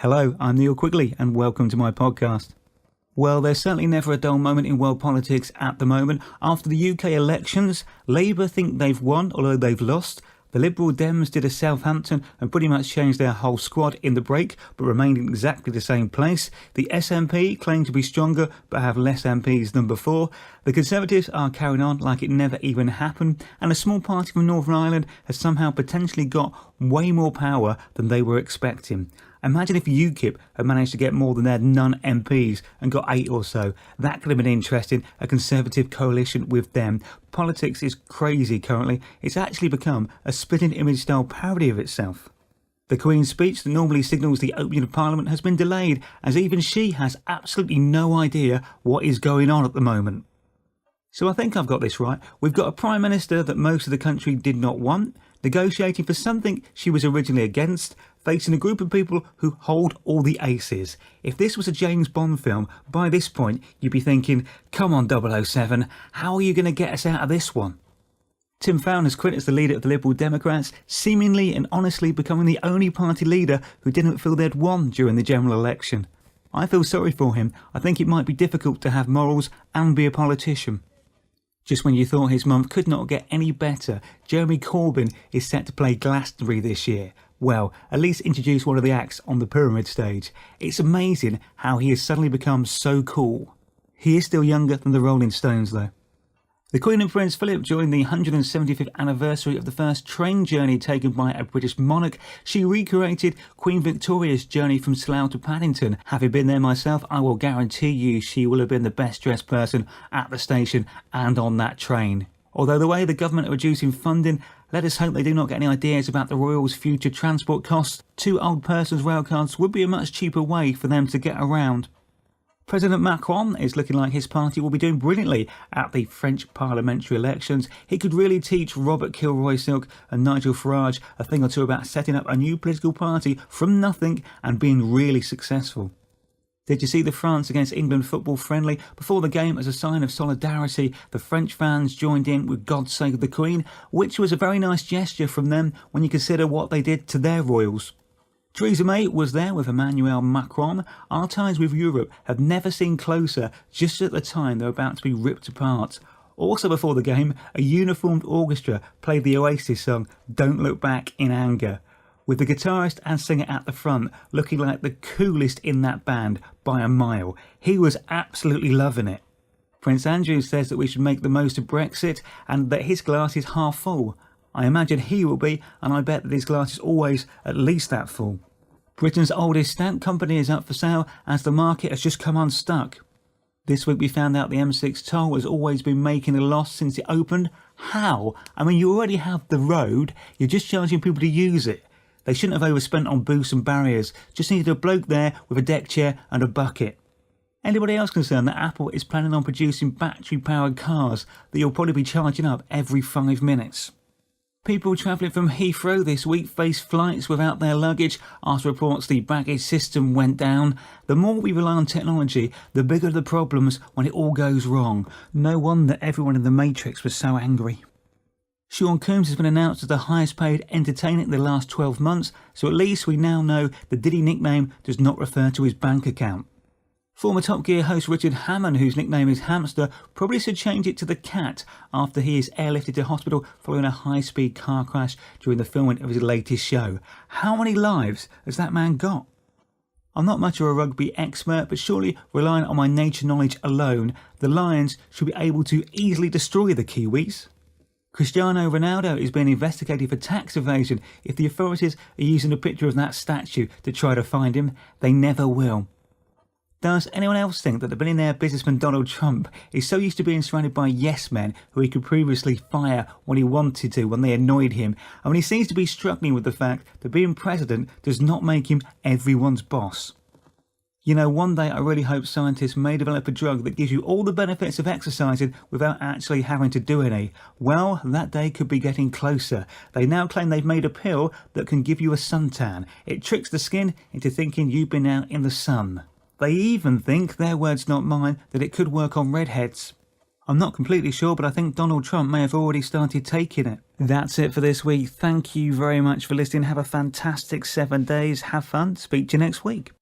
Hello, I'm Neil Quigley and welcome to my podcast. Well, there's certainly never a dull moment in world politics at the moment. After the UK elections, Labour think they've won, although they've lost. The Liberal Dems did a Southampton and pretty much changed their whole squad in the break, but remained in exactly the same place. The SNP claim to be stronger, but have less MPs than before. The Conservatives are carrying on like it never even happened, and a small party from Northern Ireland has somehow potentially got way more power than they were expecting. Imagine if UKIP had managed to get more than their none MPs and got 8 or so. That could have been interesting, a Conservative coalition with them. Politics is crazy currently. It's actually become a spitting image style parody of itself. The Queen's speech that normally signals the opening of Parliament has been delayed, as even she has absolutely no idea what is going on at the moment. So I think I've got this right. We've got a Prime Minister that most of the country did not want, negotiating for something she was originally against, facing a group of people who hold all the aces. If this was a James Bond film, by this point you'd be thinking, come on 007, how are you going to get us out of this one? Tim Farron has quit as the leader of the Liberal Democrats, seemingly and honestly becoming the only party leader who didn't feel they'd won during the general election. I feel sorry for him. I think it might be difficult to have morals and be a politician. Just when you thought his month could not get any better, Jeremy Corbyn is set to play Glastonbury this year. Well, at least introduce one of the acts on the pyramid stage. It's amazing how he has suddenly become so cool. He is still younger than the Rolling Stones though. The Queen and Prince Philip joined the 175th anniversary of the first train journey taken by a British monarch. She recreated Queen Victoria's journey from Slough to Paddington. Having been there myself, I will guarantee you she will have been the best dressed person at the station and on that train. Although the way the government are reducing funding, let us hope they do not get any ideas about the Royals' future transport costs. 2 old persons railcards would be a much cheaper way for them to get around. President Macron is looking like his party will be doing brilliantly at the French parliamentary elections. He could really teach Robert Kilroy-Silk and Nigel Farage a thing or two about setting up a new political party from nothing and being really successful. Did you see the France against England football friendly? Before the game, as a sign of solidarity, the French fans joined in with God Save the Queen, which was a very nice gesture from them when you consider what they did to their royals. Theresa May was there with Emmanuel Macron. Our ties with Europe have never seemed closer just at the time they're about to be ripped apart. Also before the game, a uniformed orchestra played the Oasis song Don't Look Back in Anger, with the guitarist and singer at the front looking like the coolest in that band by a mile. He was absolutely loving it. Prince Andrew says that we should make the most of Brexit and that his glass is half full. I imagine he will be, and I bet that his glass is always at least that full. Britain's oldest stamp company is up for sale as the market has just come unstuck. This week we found out the M6 toll has always been making a loss since it opened. How? I mean, you already have the road, you're just charging people to use it. They shouldn't have overspent on booths and barriers, just needed a bloke there with a deck chair and a bucket. Anybody else concerned that Apple is planning on producing battery-powered cars that you'll probably be charging up every 5 minutes? People travelling from Heathrow this week faced flights without their luggage after reports the baggage system went down. The more we rely on technology, the bigger the problems when it all goes wrong. No wonder everyone in the Matrix was so angry. Sean Combs has been announced as the highest paid entertainer in the last 12 months, so at least we now know the Diddy nickname does not refer to his bank account. Former Top Gear host Richard Hammond, whose nickname is Hamster, probably should change it to the Cat after he is airlifted to hospital following a high-speed car crash during the filming of his latest show. How many lives has that man got? I'm not much of a rugby expert, but surely relying on my nature knowledge alone, the Lions should be able to easily destroy the Kiwis. Cristiano Ronaldo is being investigated for tax evasion. If the authorities are using a picture of that statue to try to find him, they never will. Does anyone else think that the billionaire businessman Donald Trump is so used to being surrounded by yes men who he could previously fire when he wanted to when they annoyed him, and when he seems to be struggling with the fact that being president does not make him everyone's boss? You know, one day I really hope scientists may develop a drug that gives you all the benefits of exercising without actually having to do any. Well, that day could be getting closer. They now claim they've made a pill that can give you a suntan. It tricks the skin into thinking you've been out in the sun. They even think, their words not mine, that it could work on redheads. I'm not completely sure, but I think Donald Trump may have already started taking it. That's it for this week. Thank you very much for listening. Have a fantastic 7 days. Have fun. Speak to you next week.